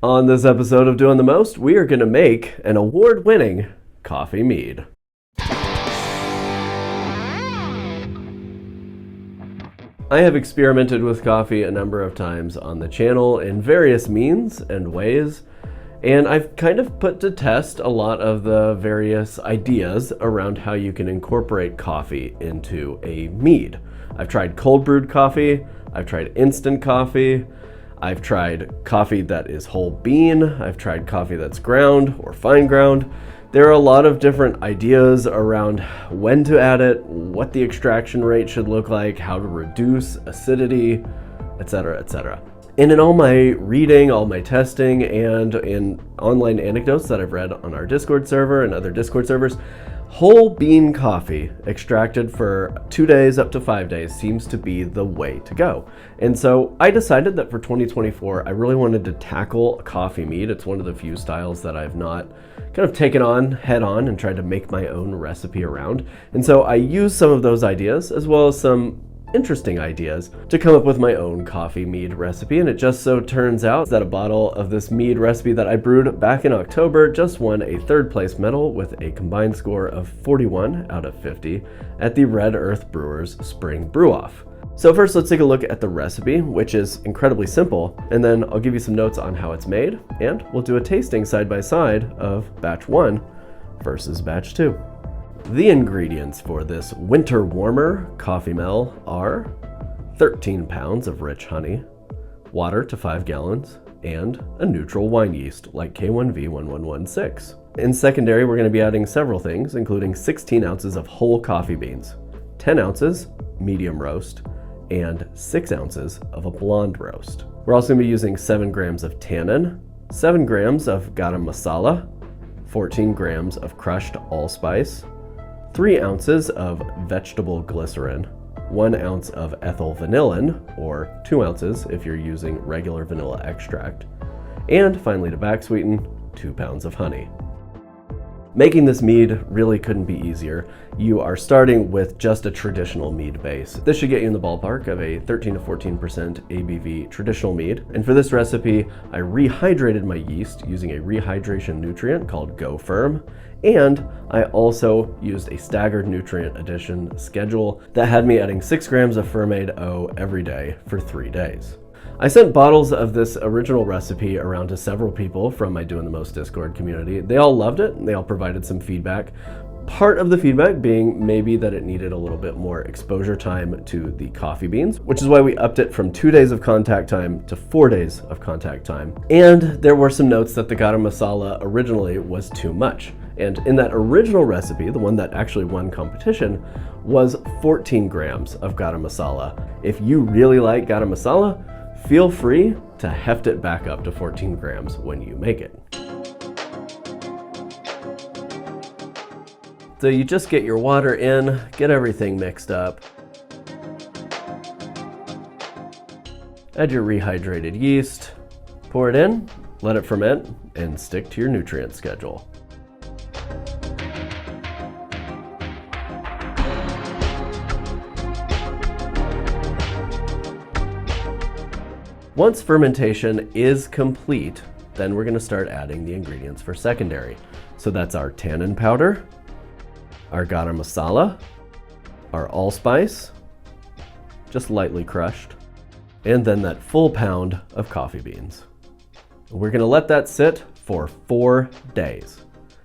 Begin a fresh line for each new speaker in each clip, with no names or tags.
On this episode of Doing the Most, we are going to make an award-winning coffee mead. I have experimented with coffee a number of times on the channel in various means and ways, and I've kind of put to test a lot of the various ideas around how you can incorporate coffee into a mead. I've tried cold brewed coffee, I've tried instant coffee, I've tried coffee that is whole bean, I've tried coffee that's ground or fine ground. There are a lot of different ideas around when to add it, what the extraction rate should look like, how to reduce acidity, etc., etc. And in all my reading, all my testing, and in online anecdotes that I've read on our Discord server and other Discord servers, whole bean coffee extracted for 2 days up to 5 days seems to be the way to go. And so I decided that for 2024, I really wanted to tackle a coffee mead. It's one of the few styles that I've not kind of taken on head on and tried to make my own recipe around. And so I used some of those ideas as well as some interesting ideas to come up with my own coffee mead recipe. And it just so turns out that a bottle of this mead recipe that I brewed back in October just won a 3rd place medal with a combined score of 41 out of 50 at the Red Earth Brewers Spring Brew Off. So first, let's take a look at the recipe, which is incredibly simple, and then I'll give you some notes on how it's made, and we'll do a tasting side by side of batch 1 versus batch 2. The ingredients for this winter warmer coffeemel are 13 pounds of rich honey, water to 5 gallons, and a neutral wine yeast like K1V1116. In secondary, we're going to be adding several things, including 16 ounces of whole coffee beans, 10 ounces medium roast, and 6 ounces of a blonde roast. We're also going to be using 7 grams of tannin, 7 grams of garam masala, 14 grams of crushed allspice, 3 ounces of vegetable glycerin, 1 ounce of ethyl vanillin, or 2 ounces if you're using regular vanilla extract, and finally to back sweeten, 2 pounds of honey. Making this mead really couldn't be easier. You are starting with just a traditional mead base. This should get you in the ballpark of a 13 to 14% ABV traditional mead. And for this recipe, I rehydrated my yeast using a rehydration nutrient called Go Firm. And I also used a staggered nutrient addition schedule that had me adding 6 grams of Fermade O every day for 3 days. I sent bottles of this original recipe around to several people from my Doing the Most Discord community. They all loved it, and they all provided some feedback. Part of the feedback being maybe that it needed a little bit more exposure time to the coffee beans, which is why we upped it from 2 days of contact time to 4 days of contact time. And there were some notes that the garam masala originally was too much. And in that original recipe, the one that actually won competition, was 14 grams of garam masala. If you really like garam masala, feel free to heft it back up to 14 grams when you make it. So you just get your water in, get everything mixed up. Add your rehydrated yeast, pour it in, let it ferment, and stick to your nutrient schedule. Once fermentation is complete, then we're going to start adding the ingredients for secondary. So that's our tannin powder, our garam masala, our allspice, just lightly crushed, and then that full pound of coffee beans. We're going to let that sit for 4 days.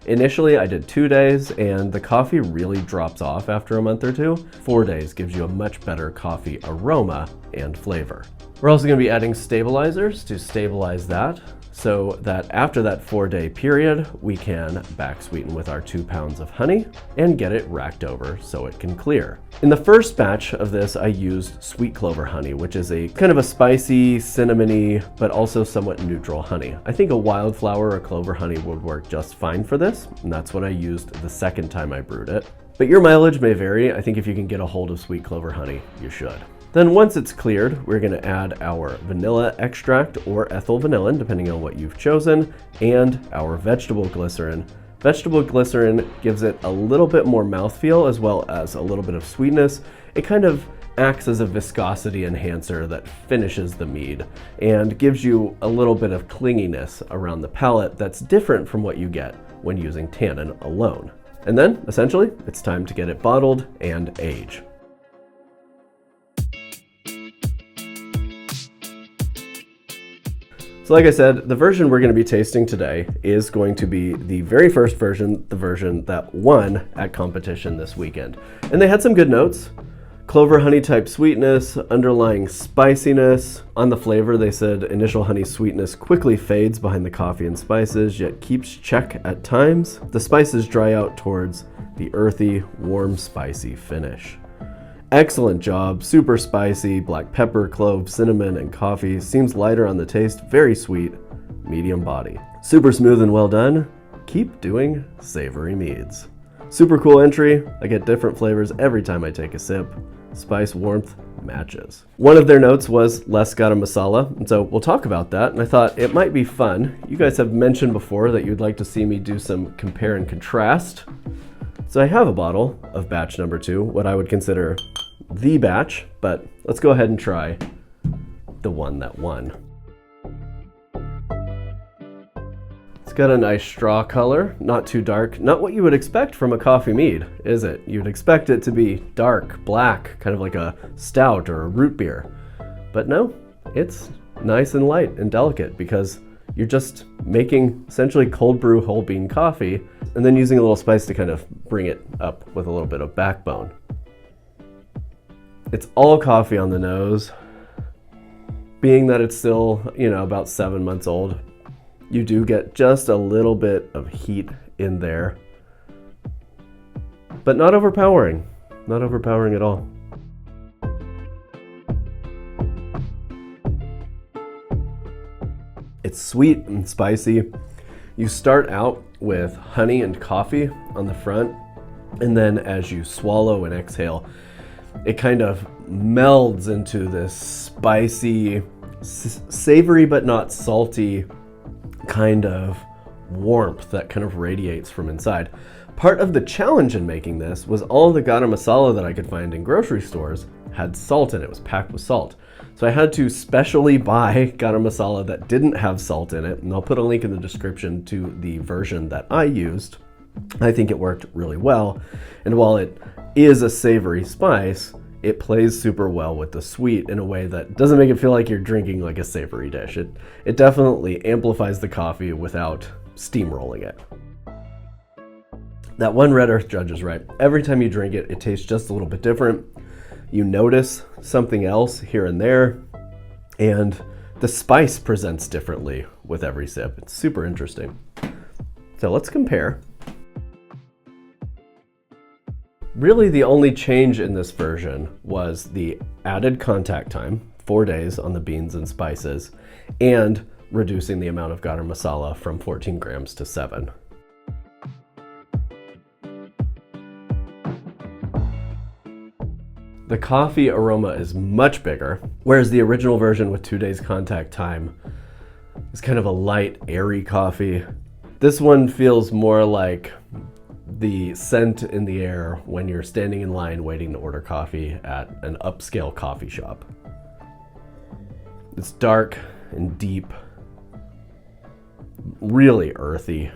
Initially, I did 2 days, and the coffee really drops off after a month or two. 4 days gives you a much better coffee aroma and flavor. We're also going to be adding stabilizers to stabilize that, so that after that 4-day period, we can back sweeten with our 2 pounds of honey and get it racked over so it can clear. In the first batch of this, I used sweet clover honey, which is a kind of a spicy, cinnamony, but also somewhat neutral honey. I think a wildflower or clover honey would work just fine for this, and that's what I used the second time I brewed it. But your mileage may vary. I think if you can get a hold of sweet clover honey, you should. Then once it's cleared, we're going to add our vanilla extract or ethyl vanillin, depending on what you've chosen, and our vegetable glycerin. Vegetable glycerin gives it a little bit more mouthfeel as well as a little bit of sweetness. It kind of acts as a viscosity enhancer that finishes the mead and gives you a little bit of clinginess around the palate that's different from what you get when using tannin alone. And then, essentially, it's time to get it bottled and age. So like I said, the version we're going to be tasting today is going to be the very first version, the version that won at competition this weekend. And they had some good notes. Clover honey type sweetness, underlying spiciness. On the flavor, they said initial honey sweetness quickly fades behind the coffee and spices, yet keeps check at times. The spices dry out towards the earthy, warm, spicy finish. Excellent job, super spicy, black pepper, clove, cinnamon, and coffee. Seems lighter on the taste, very sweet, medium body. Super smooth and well done. Keep doing savory meads. Super cool entry. I get different flavors every time I take a sip. Spice warmth matches. One of their notes was less garam masala, and so we'll talk about that. And I thought it might be fun. You guys have mentioned before that you'd like to see me do some compare and contrast. So I have a bottle of batch number 2, what I would consider the batch, but let's go ahead and try the one that won. It's got a nice straw color, not too dark, not what you would expect from a coffee mead, is it? You'd expect it to be dark, black, kind of like a stout or a root beer. But no, it's nice and light and delicate because you're just making essentially cold brew whole bean coffee and then using a little spice to kind of bring it up with a little bit of backbone. It's all coffee on the nose. Being that it's still, about 7 months old, you do get just a little bit of heat in there, but not overpowering, not overpowering at all. It's sweet and spicy. You start out with honey and coffee on the front, and then as you swallow and exhale, it kind of melds into this spicy, savory but not salty kind of warmth that kind of radiates from inside. Part of the challenge in making this was all the garam masala that I could find in grocery stores had salt in it. It was packed with salt. So I had to specially buy garam masala that didn't have salt in it, and I'll put a link in the description to the version that I used. I think it worked really well, and while it is a savory spice, it plays super well with the sweet in a way that doesn't make it feel like you're drinking like a savory dish. It definitely amplifies the coffee without steamrolling it. That one Red Earth judge is right. Every time you drink it, it tastes just a little bit different. You notice something else here and there, and the spice presents differently with every sip. It's super interesting. So let's compare. Really, the only change in this version was the added contact time, 4 days on the beans and spices, and reducing the amount of garam masala from 14 grams to 7. The coffee aroma is much bigger, whereas the original version with 2 days contact time is kind of a light, airy coffee. This one feels more like the scent in the air when you're standing in line waiting to order coffee at an upscale coffee shop. It's dark and deep, really earthy.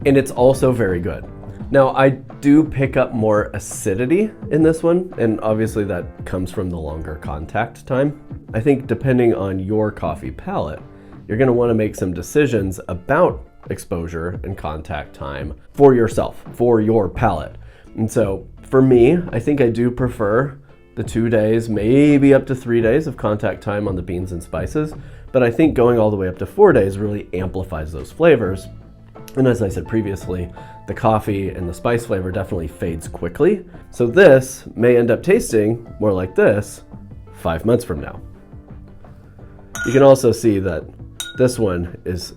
And it's also very good. Now, I do pick up more acidity in this one, and obviously that comes from the longer contact time. I think depending on your coffee palate, you're gonna wanna make some decisions about exposure and contact time for yourself, for your palate. And so for me, I think I do prefer the 2 days, maybe up to 3 days of contact time on the beans and spices, but I think going all the way up to 4 days really amplifies those flavors. And as I said previously, the coffee and the spice flavor definitely fades quickly. So this may end up tasting more like this 5 months from now. You can also see that this one is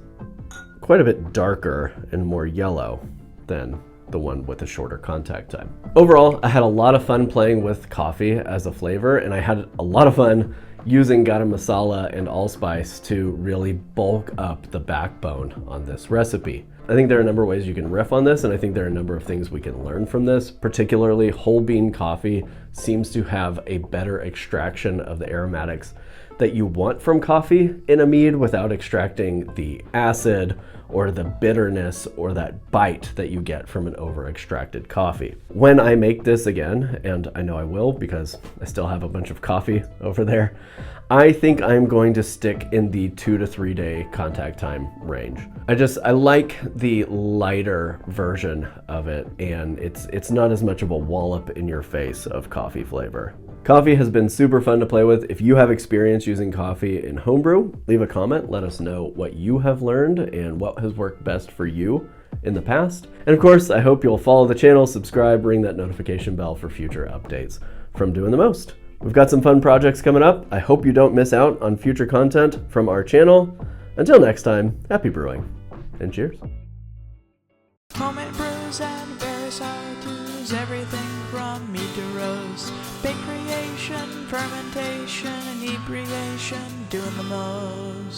quite a bit darker and more yellow than the one with a shorter contact time. Overall, I had a lot of fun playing with coffee as a flavor, and I had a lot of fun using garam masala and allspice to really bulk up the backbone on this recipe. I think there are a number of ways you can riff on this, and I think there are a number of things we can learn from this. Particularly, whole bean coffee seems to have a better extraction of the aromatics that you want from coffee in a mead without extracting the acid or the bitterness or that bite that you get from an over-extracted coffee. When I make this again, and I know I will because I still have a bunch of coffee over there, I think I'm going to stick in the 2 to 3 day contact time range. I like the lighter version of it, and it's not as much of a wallop in your face of coffee flavor. Coffee has been super fun to play with. If you have experience using coffee in homebrew, leave a comment. Let us know what you have learned and what has worked best for you in the past. And of course, I hope you'll follow the channel, subscribe, ring that notification bell for future updates from Doing the Most. We've got some fun projects coming up. I hope you don't miss out on future content from our channel. Until next time, happy brewing and cheers.
Homemade brews and various how-tos, everything from mead to roast, bake creation, fermentation, inebriation, doing the most.